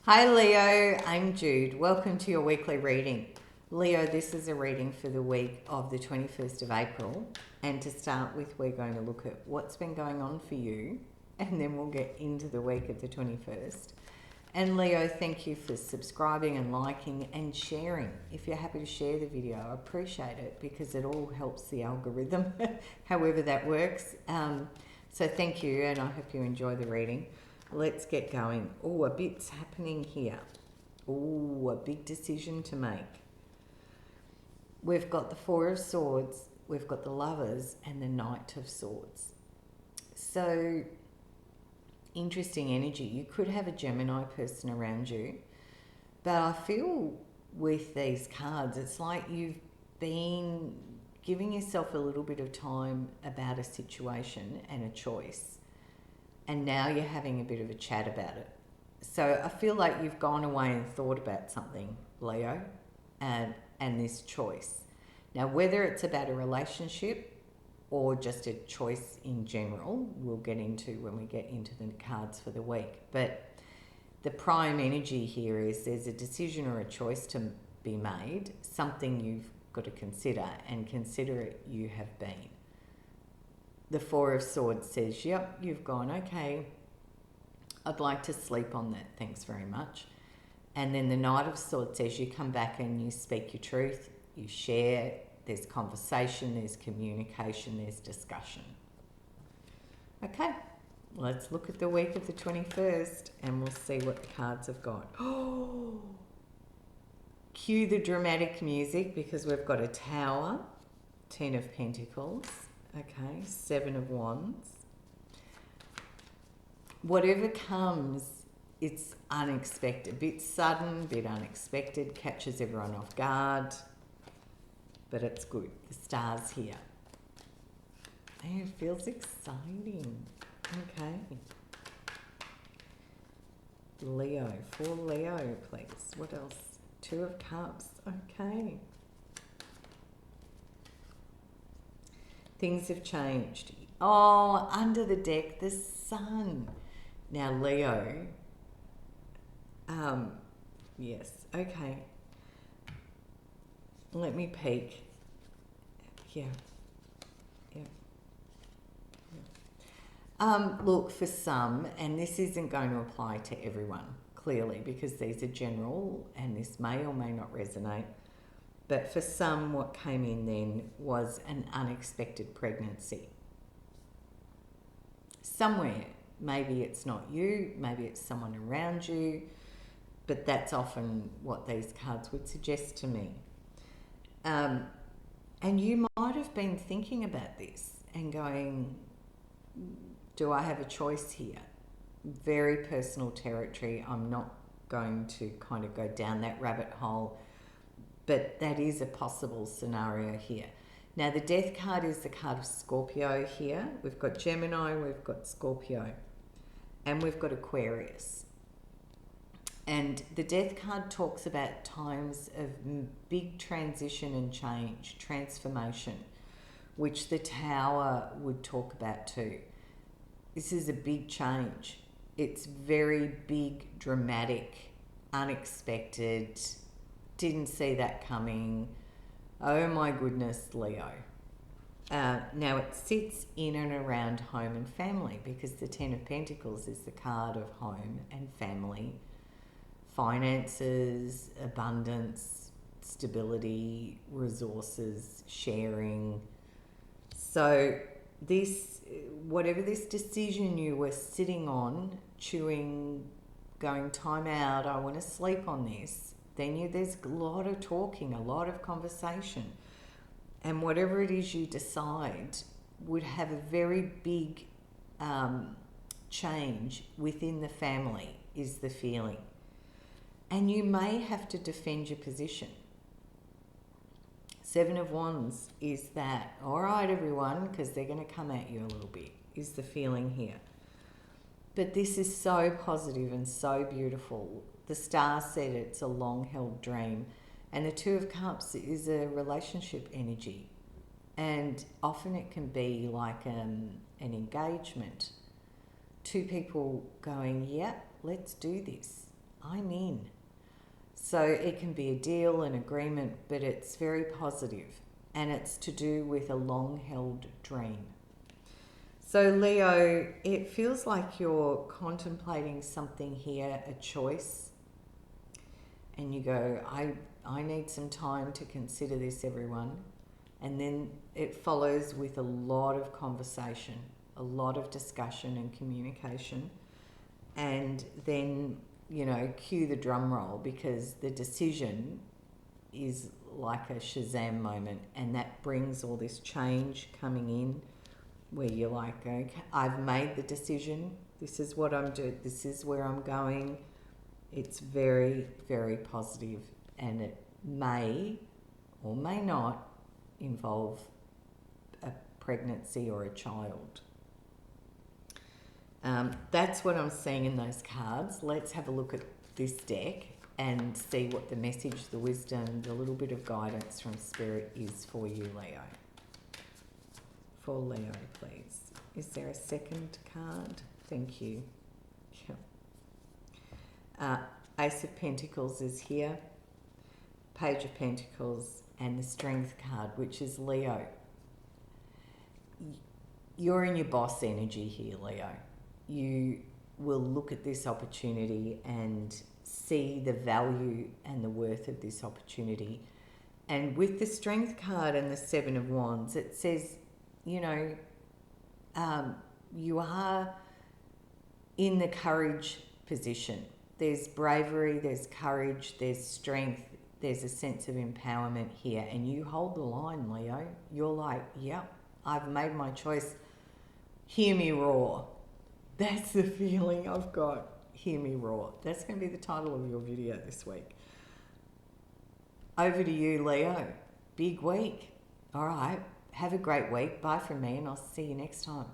Hi Leo, I'm Jude. Welcome to your weekly reading. Leo, this is a reading for the week of the 21st of April. And to start with, we're going to look at what's been going on for you, and then we'll get into the week of the 21st. And Leo, thank you for subscribing and liking and sharing. If you're happy to share the video, I appreciate it because it all helps the algorithm, however that works. So thank you, and I hope you enjoy the reading. Let's get going. Oh, a bit's happening here. Oh, a big decision to make. We've got the Four of Swords, we've got the Lovers, and the Knight of Swords. So, interesting energy. You could have a Gemini person around you, but I feel with these cards, it's like you've been giving yourself a little bit of time about a situation and a choice. And now you're having a bit of a chat about it. So I feel like you've gone away and thought about something, Leo, and this choice. Now, whether it's about a relationship or just a choice in general, we'll get into when we get into the cards for the week. But the prime energy here is there's a decision or a choice to be made, something you've got to consider, and consider it you have been. The Four of Swords says, yep, you've gone, okay, I'd like to sleep on that, thanks very much. And then the Knight of Swords says you come back and you speak your truth, you share, there's conversation, there's communication, there's discussion. Okay, let's look at the week of the 21st and we'll see what the cards have got. Oh, cue the dramatic music because we've got a Tower, 10 of Pentacles. Okay, 7 of Wands. Whatever comes, it's unexpected. Bit sudden, bit unexpected, catches everyone off guard. But it's good. The star's here. And it feels exciting. Okay. Leo, for Leo, please. What else? 2 of Cups. Okay. Things have changed. Oh, under the deck, the Sun. Now, Leo. Yes, okay. Let me peek. Yeah. Look, for some, and this isn't going to apply to everyone, clearly, because these are general, and this may or may not resonate. But for some, what came in then was an unexpected pregnancy. Somewhere, maybe it's not you, maybe it's someone around you, but that's often what these cards would suggest to me. And you might have been thinking about this and going, do I have a choice here? Very personal territory. I'm not going to kind of go down that rabbit hole. But that is a possible scenario here. Now, the Death card is the card of Scorpio here. We've got Gemini, we've got Scorpio, and we've got Aquarius. And the Death card talks about times of big transition and change, transformation, which the Tower would talk about too. This is a big change. It's very big, dramatic, unexpected. Didn't see that coming. Oh my goodness, Leo. Now it sits in and around home and family because the 10 of Pentacles is the card of home and family, finances, abundance, stability, resources, sharing. So this, whatever this decision you were sitting on, chewing, going time out, I want to sleep on this, then there's a lot of talking, a lot of conversation. And whatever it is you decide would have a very big change within the family, is the feeling. And you may have to defend your position. 7 of Wands is that, all right, everyone, because they're going to come at you a little bit, is the feeling here. But this is so positive and so beautiful. The star said it's a long-held dream. And the 2 of Cups is a relationship energy. And often it can be like an engagement. 2 people going, yeah, let's do this. I'm in. So it can be a deal, an agreement, but it's very positive, and it's to do with a long-held dream. So Leo, it feels like you're contemplating something here, a choice, and you go, I need some time to consider this, everyone. And then it follows with a lot of conversation, a lot of discussion and communication. And then, you know, cue the drum roll, because the decision is like a Shazam moment, and that brings all this change coming in where you're like, okay, I've made the decision. This is what I'm doing. This is where I'm going. It's very, very positive, and it may or may not involve a pregnancy or a child. That's what I'm seeing in those cards. Let's have a look at this deck and see what the message, the wisdom, the little bit of guidance from Spirit is for you, Leo. For Leo, please. Is there a second card? Thank you. Ace of Pentacles is here. Page of Pentacles and the Strength card, which is Leo. You're in your boss energy here, Leo. You will look at this opportunity and see the value and the worth of this opportunity. And with the Strength card and the Seven of Wands, it says, you know, you are in the courage position. There's bravery, there's courage, there's strength, there's a sense of empowerment here, and you hold the line, Leo. You're like, yep, I've made my choice. Hear me roar. That's the feeling I've got. Hear me roar. That's going to be the title of your video this week. Over to you, Leo. Big week. All right. Have a great week. Bye from me, and I'll see you next time.